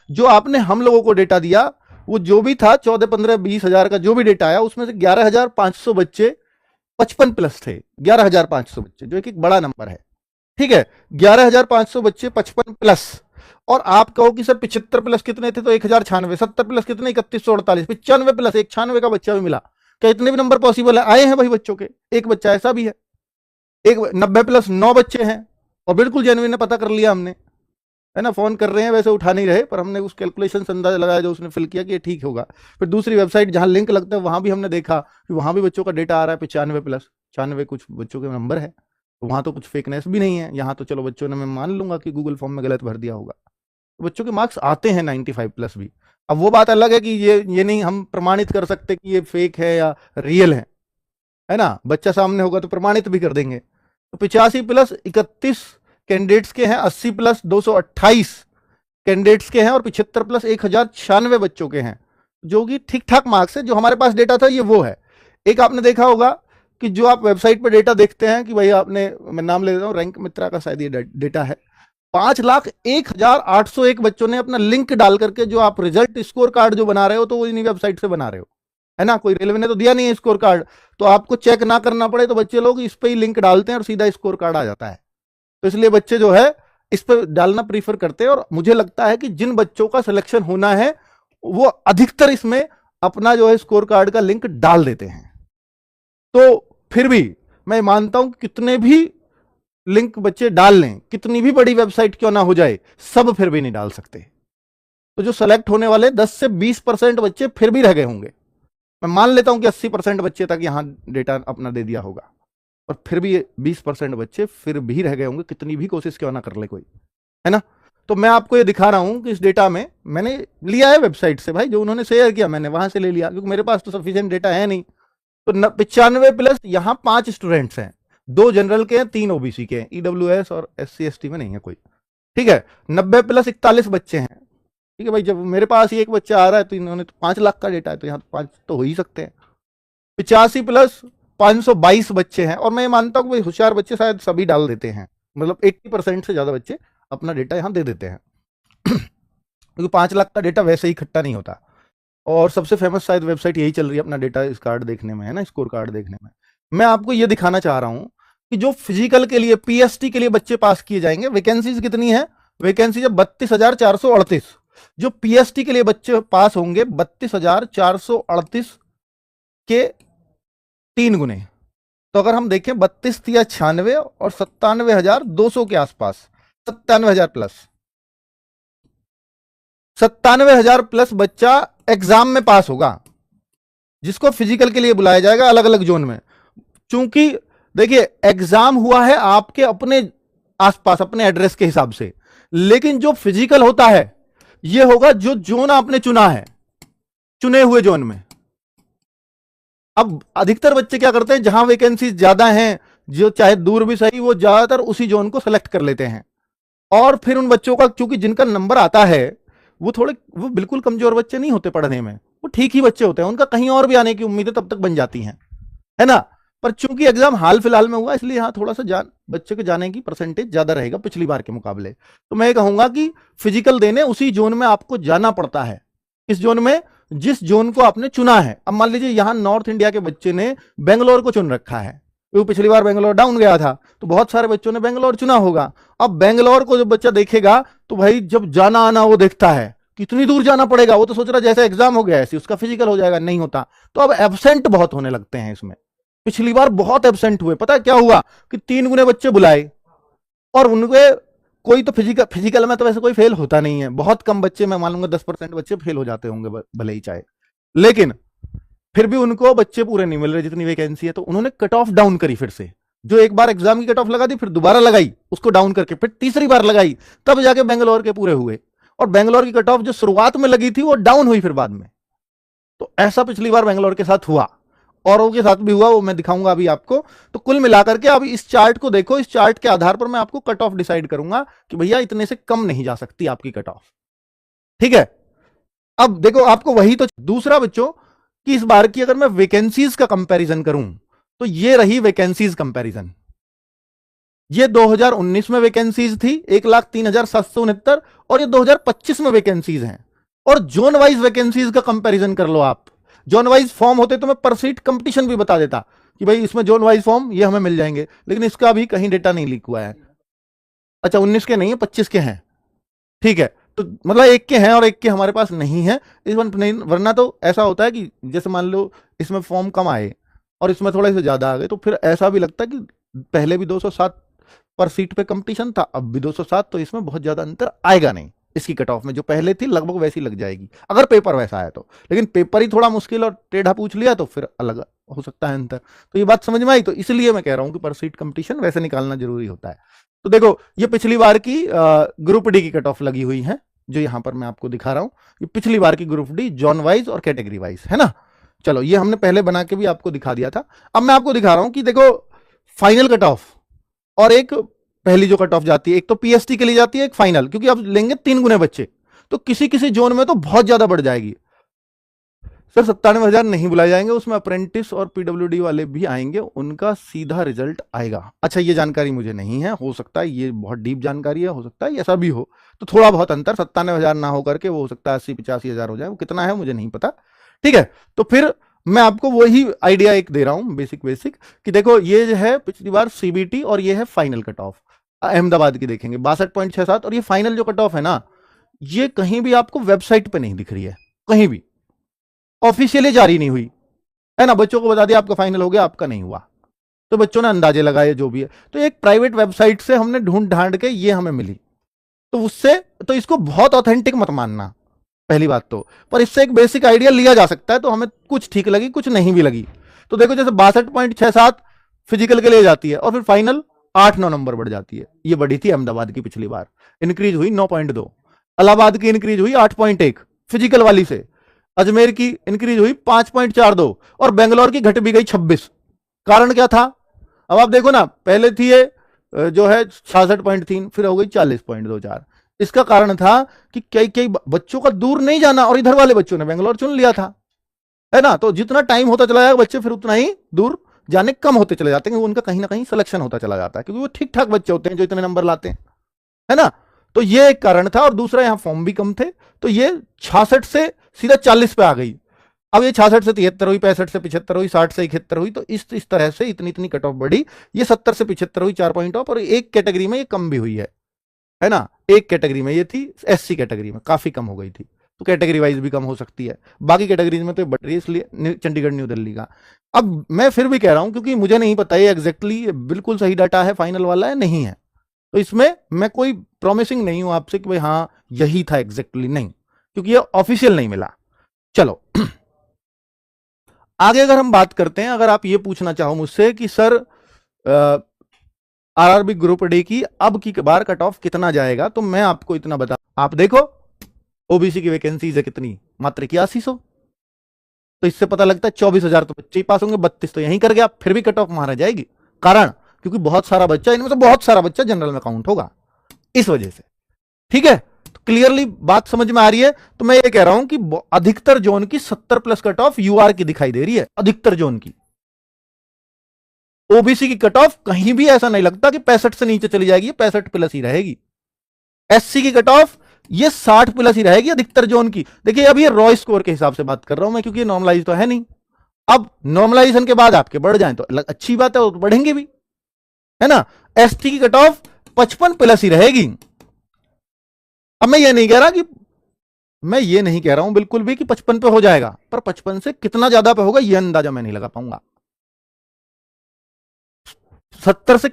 जो आपने हम लोगों को डेटा दिया वो जो भी था 14, 15, 20 हजार का जो भी डेटा आया उसमें से 11,500 बच्चे 55+ थे। 11,500 बच्चे जो एक बड़ा नंबर है, ठीक है। 11,500 बच्चे 55+, और आप कहो कि सर 75+ कितने थे, तो 1,096। 70+ कितने, 3,148। 95+ एक 96 का बच्चा भी मिला। क्या इतने भी नंबर पॉसिबल है? आए हैं भाई बच्चों के, एक बच्चा ऐसा भी है। एक 90+ 9 बच्चे हैं, और बिल्कुल जेन्युइन है, पता कर लिया हमने, है ना। फोन कर रहे हैं, वैसे उठा नहीं रहे, पर हमने उस कैलकुलेशन से अंदाजा लगाया जो उसने फिल किया कि ये ठीक होगा। फिर दूसरी वेबसाइट जहां लिंक लगता है वहां भी हमने देखा कि वहां भी बच्चों का डेटा आ रहा है 95+। 96 कुछ बच्चों के नंबर है, तो वहां तो कुछ फेकनेस भी नहीं है। यहाँ तो चलो बच्चों ने, मैं मान लूंगा कि गूगल फॉर्म में गलत भर दिया होगा, तो बच्चों के मार्क्स आते हैं 95+ भी। अब वो बात अलग है कि ये नहीं हम प्रमाणित कर सकते कि ये फेक है या रियल है ना। बच्चा सामने होगा तो प्रमाणित भी कर देंगे। तो 85+ 31 कैंडिडेट्स के हैं, 80+ 228 कैंडिडेट्स के हैं, और 75+ 1,096 बच्चों के हैं, जो कि ठीक ठाक मार्क्स है। जो हमारे पास डेटा था ये वो है। एक आपने देखा होगा कि जो आप वेबसाइट पर डेटा देखते हैं कि भाई आपने, मैं नाम ले लेता हूँ, रैंक मित्रा का शायद ये डेटा है, 5,01,801 बच्चों ने अपना लिंक डाल करके, जो आप रिजल्ट स्कोर कार्ड जो बना रहे हो तो वो इन्हीं वेबसाइट से बना रहे हो, है ना। कोई रेलवे ने तो दिया नहीं है स्कोर कार्ड, तो आपको चेक ना करना पड़े, तो बच्चे लोग इस पे ही लिंक डालते हैं और सीधा स्कोर कार्ड आ जाता है। तो इसलिए बच्चे जो है इस पर डालना प्रीफर करते हैं, और मुझे लगता है कि जिन बच्चों का सिलेक्शन होना है वो अधिकतर इसमें अपना जो है स्कोर कार्ड का लिंक डाल देते हैं। तो फिर भी मैं मानता हूं कि कितने भी लिंक बच्चे डाल लें, कितनी भी बड़ी वेबसाइट क्यों ना हो जाए, सब फिर भी नहीं डाल सकते। तो जो सेलेक्ट होने वाले 10 से 20% बच्चे फिर भी रह गए होंगे। मैं मान लेता हूं कि 80% बच्चे तक यहां डेटा अपना दे दिया होगा, और फिर भी 20% बच्चे फिर भी रह गए होंगे, कितनी भी कोशिश क्यों ना कर ले कोई, है ना। तो मैं आपको ये दिखा रहा हूं कि इस डेटा में मैंने लिया है वेबसाइट से भाई, जो उन्होंने शेयर किया मैंने वहां से ले लिया, क्योंकि मेरे पास तो सफिशिएंट डेटा है नहीं। तो 95+ यहां 5 स्टूडेंट्स हैं, 2 जनरल के हैं, 3 ओबीसी के हैं, ईडब्ल्यूएस और SC ST में नहीं है कोई, ठीक है। 90+ 41 बच्चे हैं, ठीक है भाई। जब मेरे पास ही एक बच्चा आ रहा है तो इन्होंने तो 5 लाख का डेटा है, तो यहाँ 5 तो हो ही सकते हैं। 85+ 522 बच्चे हैं, और मैं मानता हूं कि होशियार बच्चे शायद सभी डाल देते हैं, मतलब 80% से ज्यादा बच्चे अपना डेटा यहां दे देते हैं क्योंकि 5 लाख का डेटा वैसे ही इकट्ठा नहीं होता। और सबसे फेमस शायद वेबसाइट यही चल रही है अपना डेटा इस कार्ड देखने में, है ना, स्कोर कार्ड देखने में। मैं आपको ये दिखाना चाह रहा हूं कि जो फिजिकल के लिए, PST के लिए बच्चे पास किए जाएंगे, वैकेंसीज कितनी है, वैकेंसी जब 32,438, जो PST के लिए बच्चे पास होंगे 32,438 के 3 गुने। तो अगर हम देखें 32 या 96 और 97,200 के आसपास, 97,000+, 97,000+ बच्चा एग्जाम में पास होगा, जिसको फिजिकल के लिए बुलाया जाएगा अलग अलग जोन में। चूंकि देखिए एग्जाम हुआ है आपके अपने आसपास, अपने एड्रेस के हिसाब से, लेकिन जो फिजिकल होता है यह होगा जो जोन आपने चुना है, चुने हुए जोन में। अब अधिकतर बच्चे क्या करते हैं, जहां वैकेंसी ज्यादा हैं, जो चाहे दूर भी सही, वो ज्यादातर उसी जोन को सेलेक्ट कर लेते हैं। और फिर उन बच्चों का, क्योंकि जिनका नंबर आता है वो बिल्कुल कमजोर बच्चे नहीं होते पढ़ने में, वो ठीक ही बच्चे होते हैं, उनका कहीं और भी आने की उम्मीदें तब तक बन जाती हैं, है ना। पर चूंकि एग्जाम हाल फिलहाल में हुआ, इसलिए यहां थोड़ा सा बच्चे के जाने की परसेंटेज ज्यादा रहेगा पिछली बार के मुकाबले। तो मैं कहूंगा कि फिजिकल देने उसी जोन में आपको जाना पड़ता है, इस जोन में जिस जोन को आपने चुना है। अब मान लीजिए यहां नॉर्थ इंडिया के बच्चे ने बेंगलोर को चुन रखा है, क्योंकि पिछली बार बेंगलोर डाउन गया था, तो बहुत सारे बच्चों ने बेंगलोर चुना होगा। अब बेंगलोर को जब बच्चा देखेगा तो भाई जब जाना आना वो देखता है कितनी दूर जाना पड़ेगा, वो तो सोच रहा जैसे एग्जाम हो गया ऐसे उसका फिजिकल हो जाएगा, नहीं होता। तो अब एब्सेंट बहुत होने लगते हैं इसमें। पिछली बार बहुत एब्सेंट हुए, पता है क्या हुआ कि 3 गुने बच्चे बुलाए, और उनके कोई तो फिजिकल में तो वैसे कोई फेल होता नहीं है, बहुत कम बच्चे, मैं मान लूंगा 10% बच्चे फेल हो जाते होंगे भले ही चाहे, लेकिन फिर भी उनको बच्चे पूरे नहीं मिल रहे जितनी वैकेंसी है। तो उन्होंने कट ऑफ डाउन करी, फिर से जो एक बार एग्जाम की कट ऑफ लगा दी, फिर दोबारा लगाई, उसको डाउन करके फिर तीसरी बार लगाई, तब जाके बेंगलोर के पूरे हुए। और बेंगलोर की कट ऑफ जो शुरुआत में लगी थी वो डाउन हुई फिर बाद में। तो ऐसा पिछली बार बेंगलोर के साथ हुआ, औरों के साथ भी हुआ, वो मैं दिखाऊंगा अभी आपको। तो कुल मिलाकर के अब इस चार्ट को देखो, इस चार्ट के आधार पर मैं आपको कट ऑफ डिसाइड करूंगा कि भैया इतने से कम नहीं जा सकती आपकी कट ऑफ, ठीक है। अब देखो आपको वही तो दूसरा बच्चों कि इस बार की अगर मैं वैकेंसीज का कंपैरिजन करूं तो ये रही वैकेंसीज कंपैरिजन, ये 2019 में वैकेंसीज थी 1,03,769 और ये 2025 में वैकेंसीज हैं। और जोन वाइज वैकेंसीज का कंपैरिजन कर लो आप। जोन वाइज फॉर्म होते तो मैं पर सीट कंपटीशन भी बता देता कि भाई इसमें जोन वाइज फॉर्म ये हमें मिल जाएंगे, लेकिन इसका अभी कहीं डेटा नहीं लीक हुआ है। अच्छा 19 के नहीं है, 25 के हैं, ठीक है। तो मतलब एक के हैं और एक के हमारे पास नहीं है इस नहीं, वरना तो ऐसा होता है कि जैसे मान लो इसमें फॉर्म कम आए और इसमें थोड़े से ज्यादा आ गए, तो फिर ऐसा भी लगता है कि पहले भी 207 पर सीट पे कंपटीशन था, अब भी 207, तो इसमें बहुत ज्यादा अंतर आएगा नहीं। इसकी कट ऑफ में जो पहले थी लगभग वैसी लग जाएगी अगर पेपर वैसा आया तो, लेकिन पेपर ही थोड़ा मुश्किल और टेढ़ा पूछ लिया तो फिर अलग हो सकता है अंतर। तो ये बात समझ में आई। तो इसलिए मैं कह रहा हूं कि पर सीट कंपटीशन वैसे निकालना जरूरी होता है। तो देखो ये पिछली बार की ग्रुप डी की कट ऑफ लगी हुई है, जो यहां पर मैं आपको दिखा रहा हूं। ये पिछली बार की ग्रुप डी जोन वाइज और कैटेगरी वाइज है ना। चलो ये हमने पहले बना के भी आपको दिखा दिया था। अब मैं आपको दिखा रहा हूं कि देखो फाइनल कट ऑफ और एक पहली जो कट ऑफ जाती है, एक तो पीएसटी के लिए जाती है, एक फाइनल, क्योंकि अब लेंगे 3 गुने बच्चे, तो किसी किसी जोन में तो बहुत ज्यादा बढ़ जाएगी। सर 97,000 नहीं बुलाए जाएंगे, उसमें अप्रेंटिस और पीडब्ल्यूडी वाले भी आएंगे, उनका सीधा रिजल्ट आएगा। अच्छा ये जानकारी मुझे नहीं है, हो सकता है ये बहुत डीप जानकारी है, हो सकता है ऐसा भी हो, तो थोड़ा बहुत अंतर 97,000 ना हो करके वो हो सकता है 80-85,000 हो जाए, वो कितना है मुझे नहीं पता, ठीक है। तो फिर मैं आपको वही आइडिया एक दे रहा हूं बेसिक कि देखो ये जो है पिछली बार सीबीटी और ये है फाइनल कट ऑफ अहमदाबाद की देखेंगे 62.67, और ये फाइनल जो कट ऑफ है ना, ये कहीं भी आपको वेबसाइट पे नहीं दिख रही है, कहीं भी ऑफिशियली जारी नहीं हुई है ना। बच्चों को बता दिया आपका फाइनल हो गया, आपका नहीं हुआ, तो बच्चों ने अंदाजे लगाए जो भी है। तो एक प्राइवेट वेबसाइट से हमने ढूंढ ढांड के ये हमें मिली, तो उससे तो इसको बहुत ऑथेंटिक मत मानना पहली बात तो, पर इससे एक बेसिक आइडिया लिया जा सकता है। तो हमें कुछ ठीक लगी कुछ नहीं भी लगी। तो देखो जैसे 62.67 फिजिकल के लिए जाती है और फिर फाइनल 8-9 नंबर बढ़ जाती है। ये बढ़ी थी अहमदाबाद की पिछली बार, इंक्रीज हुई 9.2, इलाहाबाद की इंक्रीज हुई 8.1 फिजिकल वाली से, अजमेर की इंक्रीज हुई 5.42 और बेंगलोर की घट भी गई 26। कारण क्या था? अब आप देखो ना, पहले थी ये जो है 66.3, फिर हो गई 40.24। इसका कारण था कि कई कई बच्चों का दूर नहीं जाना और इधर वाले बच्चों ने बेंगलोर चुन लिया था, है ना। तो जितना टाइम होता चला जाएगा बच्चे फिर उतना ही दूर जाने कम होते चले जाते हैं, उनका कहीं ना कहीं सिलेक्शन होता चला जाता है, क्योंकि वो ठीक ठाक बच्चे होते हैं जो इतने नंबर लाते हैं, है ना। तो ये एक कारण था, और दूसरा यहां फॉर्म भी कम थे, तो ये 66 से सीधा 40 पे आ गई। अब ये 66 से 73 हुई, 65 से 75 हुई, 60 से 71 हुई, तो इस तरह से इतनी कट ऑफ बढ़ी। ये 70 से 75 हुई, 4 पॉइंट ऑफ, और एक कैटेगरी में ये कम भी हुई है ना। एक कैटेगरी में ये थी एससी कैटेगरी में काफी कम हो गई थी, तो कैटेगरी वाइज भी कम हो सकती है, बाकी कैटेगरीज में तो बढ़ रही है, इसलिए चंडीगढ़ न्यू दिल्ली का। अब मैं फिर भी कह रहा हूं क्योंकि मुझे नहीं पता ये एग्जैक्टली बिल्कुल सही डाटा है फाइनल वाला है नहीं है, तो इसमें मैं कोई प्रॉमिसिंग नहीं हूं आपसे कि भाई हाँ यही था एग्जैक्टली, नहीं, क्योंकि ये ऑफिशियल नहीं मिला। चलो आगे अगर हम बात करते हैं, अगर आप ये पूछना चाहो मुझसे कि सर आरआरबी ग्रुप डी की अब की बार कट ऑफ कितना जाएगा, तो मैं आपको इतना बता, आप देखो ओबीसी की वैकेंसीज है कितनी, मात्र 8100, तो इससे पता लगता है 24,000 तो बच्चे ही पास होंगे, 32 तो यहीं कर गया, फिर भी कट ऑफ मारा जाएगी। कारण क्योंकि बहुत सारा बच्चा, इनमें से बहुत सारा बच्चा जनरल में काउंट होगा, इस वजह से, ठीक है। तो क्लियरली बात समझ में आ रही है। तो मैं ये कह रहा हूं कि अधिकतर जोन की 70 प्लस कट ऑफ यूआर की दिखाई दे रही है, अधिकतर जोन की। ओबीसी की कट ऑफ कहीं भी ऐसा नहीं लगता कि 65 से नीचे चली जाएगी, 65 प्लस ही रहेगी। एससी की कट ऑफ ये 60 प्लस ही रहेगी अधिकतर जोन की। देखिए अब ये रॉय स्कोर के हिसाब से बात कर रहा हूं मैं, क्योंकि ये नॉर्मलाइज तो है नहीं। अब नॉर्मलाइजेशन के बाद आपके बढ़ जाएं तो अच्छी बात है, वो बढ़ेंगे भी, है ना। एसटी की कट ऑफ 55 प्लस ही रहेगी। अब मैं ये नहीं कह रहा कि, मैं ये नहीं कह रहा हूं बिल्कुल भी कि 55 पे हो जाएगा, पर 55 से कितना ज्यादा पे होगा ये अंदाजा मैं नहीं लगा पाऊंगा। 70 से